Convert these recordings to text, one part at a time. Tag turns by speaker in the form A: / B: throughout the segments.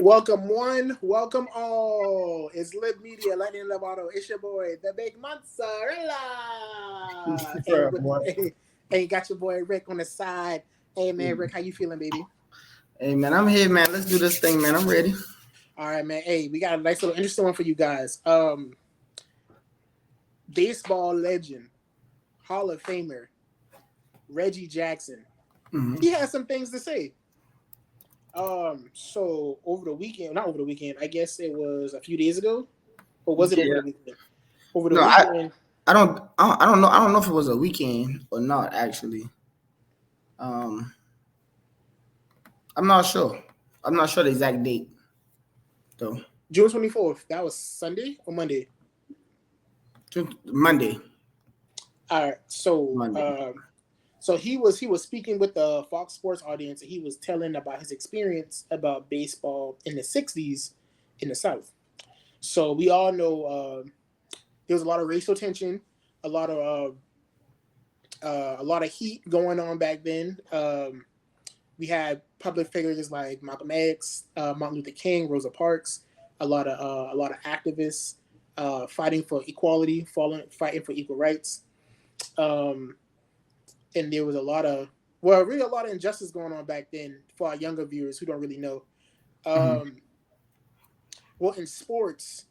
A: Welcome one, welcome all. It's Lib Media, Lightning Lovato. It's your boy, the Big Mozzarella.
B: Bro, what?
A: Hey, you got your boy Rick on the side. Hey man, Rick, how you feeling, baby?
B: Hey man, I'm here, man. Let's do this thing, man. I'm ready.
A: All right, man. Hey, we got a nice little interesting one for you guys. Baseball legend, Hall of Famer, Reggie Jackson.
B: Mm-hmm.
A: He has some things to say. So over the weekend, not over the weekend, I guess it was a few days ago, or was it over
B: Yeah.
A: the weekend? Over the
B: No, I,
A: weekend,
B: I don't, I don't know. I don't know if it was a weekend or not. Actually, um, I'm not sure. I'm not sure the exact date though.
A: June 24th. That was Sunday or Monday.
B: Monday.
A: All right.
B: Monday.
A: So he was speaking with the Fox Sports audience, and he was telling about his experience about baseball in the '60s in the South. So we all know there was a lot of racial tension, a lot of a lot of heat going on back then. We had public figures like Malcolm X, Martin Luther King, Rosa Parks, a lot of activists fighting for equality, fighting for equal rights. Um, and there was really a lot of injustice going on back then for our younger viewers who don't really know.
B: Mm-hmm.
A: Um, well, in sports,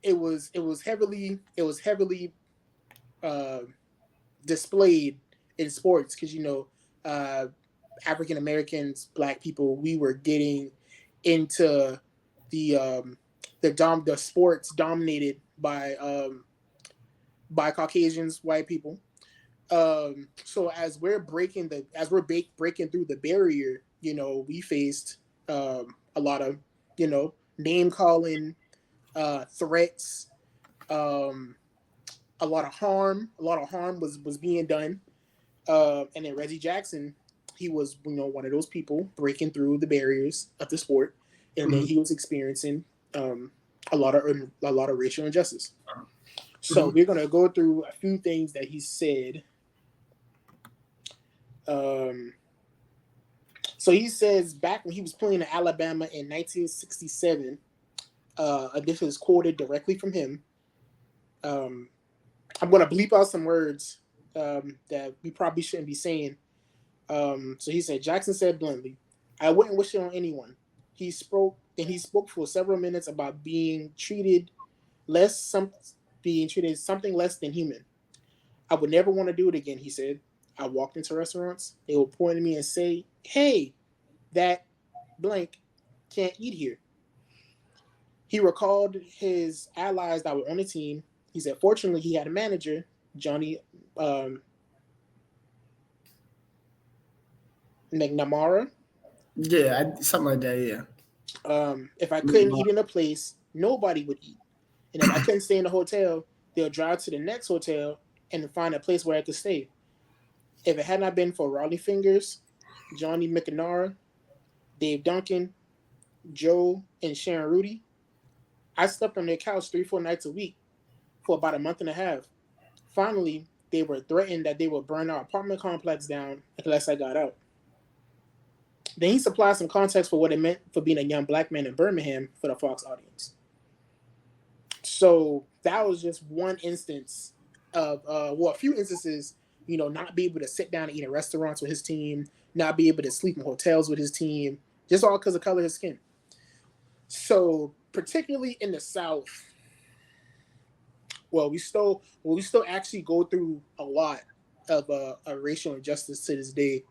A: it was heavily uh, displayed in sports because uh, African Americans, Black people, we were getting into the the sports dominated by Caucasians, white people. So as we're breaking through the barrier, we faced a lot of name calling, threats, um, a lot of harm was being done. And then Reggie Jackson, he was one of those people breaking through the barriers of the sport, and then
B: Mm-hmm.
A: he was experiencing um, a lot of racial injustice. So
B: Mm-hmm.
A: we're gonna go through a few things that he said. Um, so he says back when he was playing in Alabama in 1967, this is quoted directly from him. Um, I'm gonna bleep out some words that we probably shouldn't be saying. So he said, Jackson said bluntly, I wouldn't wish it on anyone. He spoke for several minutes about less some being treated something less than human. I would never want to do it again, he said. I walked into restaurants, they would point at me and say, hey, that blank can't eat here. He recalled his allies that were on the team. He said, fortunately, he had a manager, Johnny um, McNamara.
B: Yeah, something like that. Yeah.
A: If I couldn't eat in a place, nobody would eat. And if I couldn't stay in the hotel, they'll drive to the next hotel and find a place where I could stay. If it had not been for Raleigh Fingers, Johnny McNamara, Dave Duncan, Joe, and Sharon Rudy, I slept on their couch 3, 4 nights a week for about a month and a half. Finally, they were threatened that they would burn our apartment complex down unless I got out. Then he supplied some context for what it meant for being a young black man in Birmingham for the Fox audience. So that was just one instance of, a few instances, not be able to sit down and eat in restaurants with his team, not be able to sleep in hotels with his team, just all because of color of his skin. So particularly in the South, we still actually go through a lot of racial injustice to this day,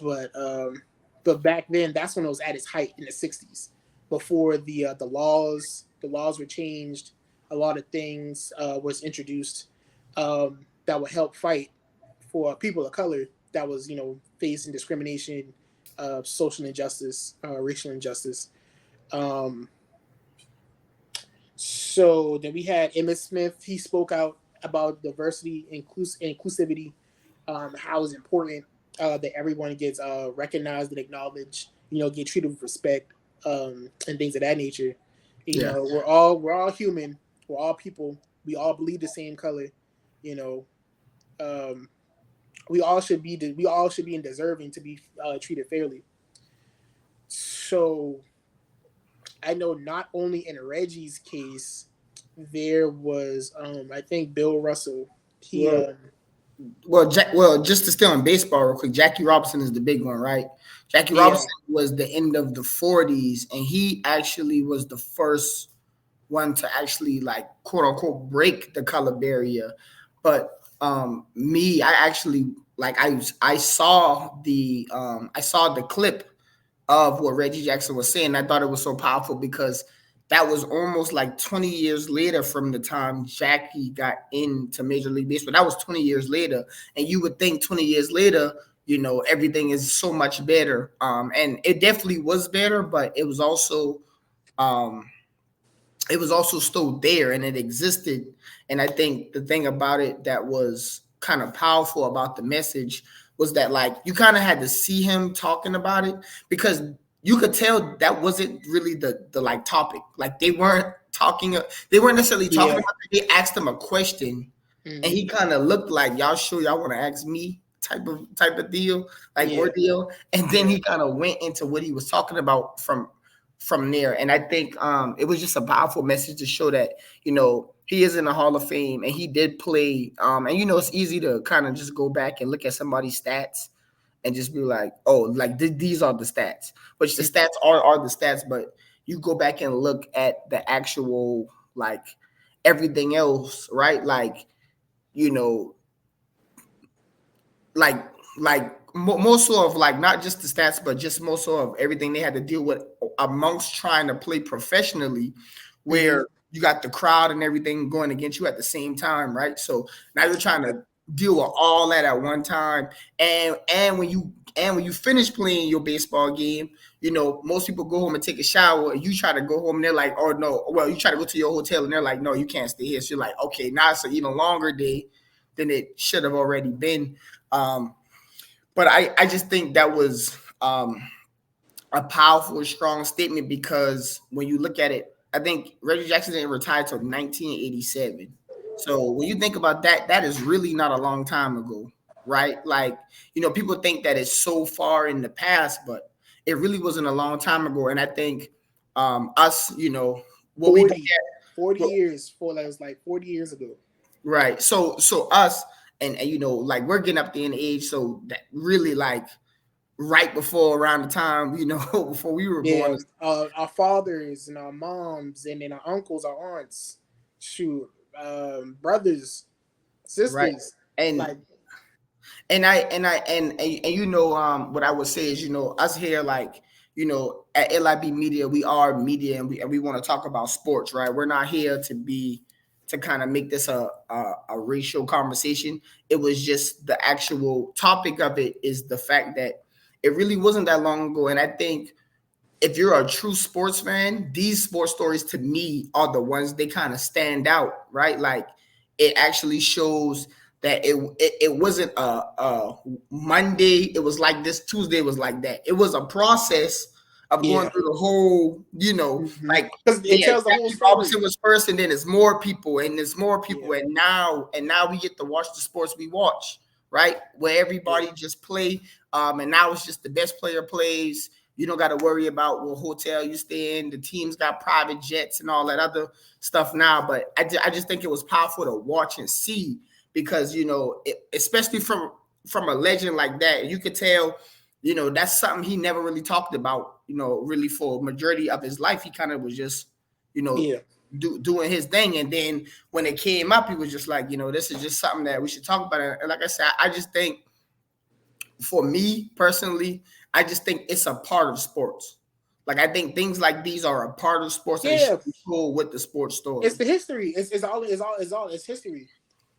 A: but back then that's when it was at its height in the '60s, before the laws were changed. A lot of things was introduced that would help fight for people of color that was facing discrimination, social injustice, racial injustice. Um, So then we had Emmett Smith. He spoke out about diversity, inclusivity, how it's important that everyone gets recognized and acknowledged. Get treated with respect, and things of that nature.
B: Yeah.
A: We're all human. We're all people. We all believe the same color. You know, um, we all should be deserving to be treated fairly. So I know not only in Reggie's case, there was I think Bill Russell. He
B: Well, well, just to stay on baseball real quick, Jackie Robinson is the big one, right? Jackie
A: yeah
B: Robinson was the end of the 40s, and he actually was the first one to actually like quote unquote break the color barrier. But me, I actually like I saw the clip of what Reggie Jackson was saying. I thought it was so powerful because that was almost like 20 years later from the time Jackie got into Major League Baseball. That was 20 years later. And you would think 20 years later, everything is so much better. And it definitely was better, but um, it was also still there and it existed. And I think the thing about it that was kind of powerful about the message was that like you kind of had to see him talking about it because you could tell that wasn't really the like topic. Like they weren't necessarily talking
A: yeah.
B: about it. They asked him a question and
A: Mm-hmm.
B: he kind of looked like y'all sure y'all want to ask me type of deal, like
A: Yeah.
B: ordeal. And then
A: Yeah.
B: he kind of went into what he was talking about from there. And I think it was just a powerful message to show that, he is in the Hall of Fame and he did play. And, it's easy to kind of just go back and look at somebody's stats and just be like, oh, like these are the stats, which the stats are the stats. But you go back and look at the actual, like everything else, right? Like, you know, like more so of like not just the stats, but just more so of everything they had to deal with amongst trying to play professionally,
A: Mm-hmm.
B: where you got the crowd and everything going against you at the same time, right? So now you're trying to deal with all that at one time, and when you finish playing your baseball game, most people go home and take a shower, and you try to go home and they're like, oh no, well you try to go to your hotel and they're like, no, you can't stay here. So you're like, okay, now it's an even longer day than it should have already been. But I just think that was a powerful, strong statement because when you look at it, I think Reggie Jackson didn't retire until 1987. So when you think about that, that is really not a long time ago, right? Like, people think that it's so far in the past, but it really wasn't a long time ago. And I think us, what we look
A: 40,
B: at,
A: 40
B: what,
A: years for that was like 40 years ago.
B: right? So us, and like we're getting up there in age, so that really like right before around the time before we were born.
A: Yeah, our fathers and our moms and then our uncles, our aunts, shoot, brothers,
B: Right.
A: sisters,
B: and
A: like
B: and what I would say is us here like at LIB Media, we are media, and we want to talk about sports, right? We're not here to kind of make this a racial conversation. It was just the actual topic of it is the fact that it really wasn't that long ago. And I think if you're a true sports fan, these sports stories to me are the ones they kind of stand out, right? Like it actually shows that it wasn't a Monday, it was like this, Tuesday was like that. It was a process of going
A: yeah,
B: through the whole, like
A: because it
B: yeah,
A: tells the whole
B: Jackie
A: story.
B: Robinson was first, and then it's more people, and there's more people,
A: Yeah,
B: and now we get to watch the sports we watch, right? Where everybody
A: yeah,
B: just play, and now it's just the best player plays. You don't got to worry about what hotel you stay in. The teams got private jets and all that other stuff now. But I just think it was powerful to watch and see because especially from a legend like that, you could tell that's something he never really talked about. Really for a majority of his life, he kind of was just you know
A: yeah,
B: doing his thing. And then when it came up, he was just like, this is just something that we should talk about. And like I said, I just think for me personally, I just think it's a part of sports. Like I think things like these are a part of sports and it should
A: yeah.
B: be cool with the sports
A: It's
B: story.
A: the history. It's history.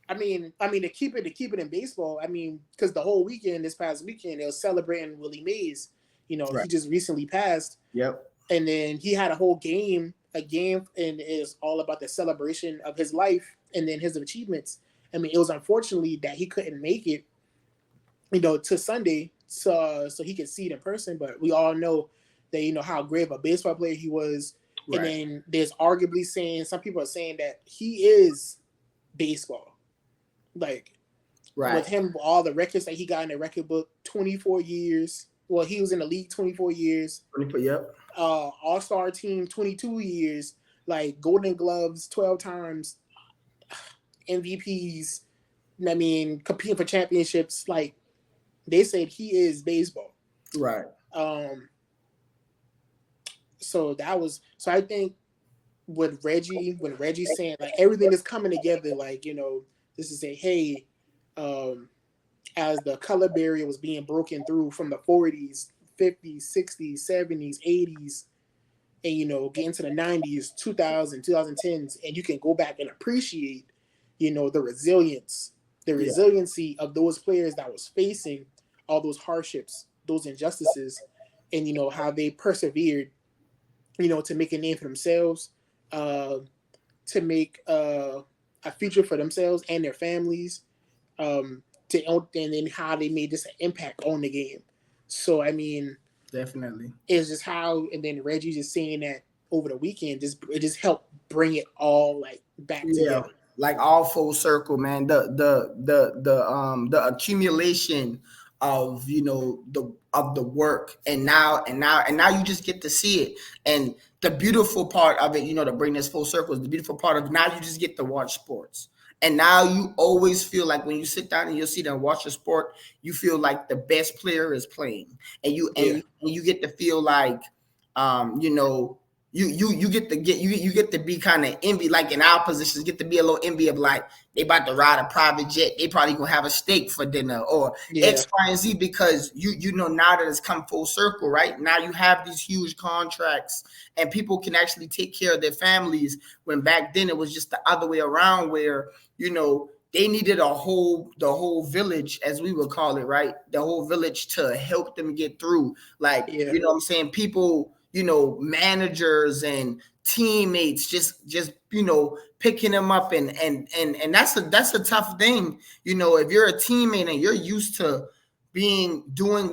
A: I mean to keep it in baseball. I mean, because the whole weekend, this past weekend, they were celebrating Willie Mays.
B: Right.
A: He just recently passed,
B: Yep.
A: and then he had a game, and it's all about the celebration of his life and then his achievements. I mean, it was unfortunately that he couldn't make it, to Sunday, so he could see it in person. But we all know that how great of a baseball player he was. And
B: Right.
A: then there's arguably saying some people are saying that he is baseball, like with
B: Right.
A: him, all the records that he got in the record book, 24 years. Well, he was in the league 24 years.
B: Yep.
A: All-star team 22 years. Like Golden Gloves 12 times. MVPs. I mean, competing for championships. Like they said, he is baseball.
B: Right.
A: So that was. So I think with Reggie, when Reggie's saying like everything is coming together, like this is say, hey, as the color barrier was being broken through from the 40s, 50s, 60s, 70s, 80s, and get into the 90s, 2000, 2010s, and you can go back and appreciate, the resiliency of those players that was facing all those hardships, those injustices, and how they persevered, to make a name for themselves, to make a future for themselves and their families, and then how they made this an impact on the game. So I mean,
B: definitely,
A: it's just how, and then Reggie just saying that over the weekend, it just helped bring it all like back together,
B: like all full circle, man. The accumulation of the work, and now you just get to see it. And the beautiful part of it, to bring this full circle, is the beautiful part of now you just get to watch sports. And now you always feel like when you sit down and you'll see them watch a sport, you feel like the best player is playing, and you get to feel like, you get to be kind of envy, like in our positions, get to be a little envy of like they about to ride a private jet, they probably gonna have a steak for dinner or X, Y, and Z, because now that it's come full circle, right? Now you have these huge contracts and people can actually take care of their families, when back then it was just the other way around, where they needed the whole village, as we would call it, right? The whole village to help them get through. Like, what I'm saying? People, managers and teammates just picking them up, and that's a tough thing. If you're a teammate and you're used to doing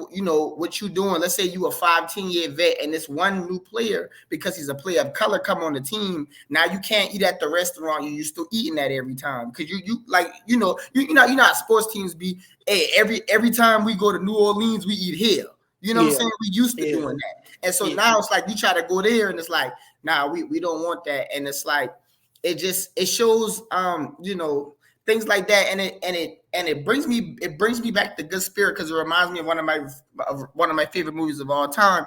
B: what you're doing, let's say you a 5-10 year vet and this one new player, because he's a player of color, come on the team. Now you can't eat at the restaurant you used to eating at every time, because you know how sports teams be. Hey, every time we go to New Orleans, we eat here. You know what I'm saying? We used to doing that. And so now it's like you try to go there and it's like, nah, we don't want that. And it's like, it shows, things like that. And it brings me back to good spirit, because it reminds me of one of my favorite movies of all time.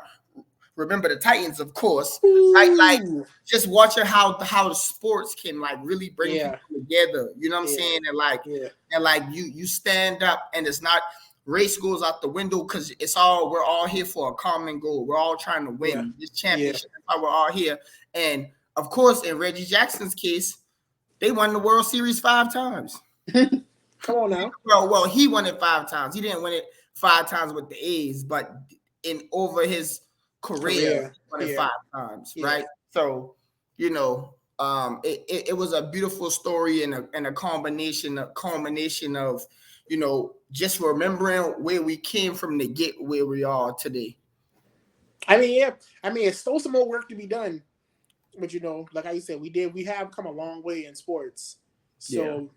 B: Remember the Titans, of course. Like just watching how the sports can like really bring people together. You know what I'm saying? And like you stand up, and it's not, race goes out the window, because we're all here for a common goal. We're all trying to win this championship. That's why we're all here. And of course, in Reggie Jackson's case, they won the World Series 5 times.
A: Come on now.
B: Well, he won it 5 times. He didn't win it 5 times with the A's, but over his career, he won it 5 times, right? So, it was a beautiful story, and a culmination of just remembering where we came from to get where we are today.
A: I mean, it's still some more work to be done, but like how you said, we have come a long way in sports. So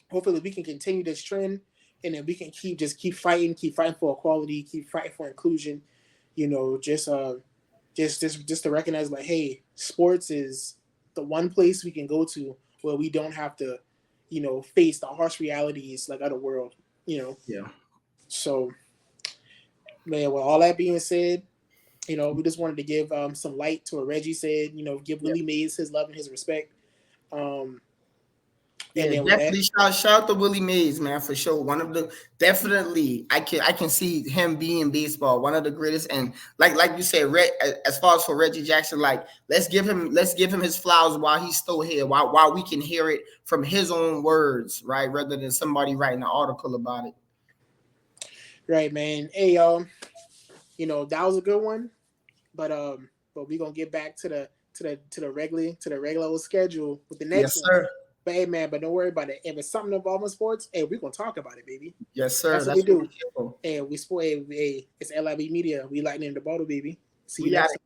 A: hopefully we can continue this trend, and then we can keep fighting for equality, keep fighting for inclusion. Just to recognize, like, hey, sports is the one place we can go to where we don't have to, face the harsh realities like other world. So, man, with all that being said, we just wanted to give some light to what Reggie said. Give Willie Mays his love and his respect.
B: Definitely shout out to Willie Mays, man, for sure. One of the, definitely, I can see him being baseball, one of the greatest. And like you said, as far as for Reggie Jackson, like let's give him his flowers while he's still here, while we can hear it from his own words, right, rather than somebody writing an article about it.
A: Right, man. Hey, y'all, that was a good one, but we're gonna get back to the regular schedule with the next one.
B: Sir.
A: But hey, man, but don't worry about it. If it's something involving sports, hey, we're gonna talk about it, baby.
B: Yes, sir.
A: That's what we do. Hey, it's LIB Media. We lightning in the bottle, baby. See you next time.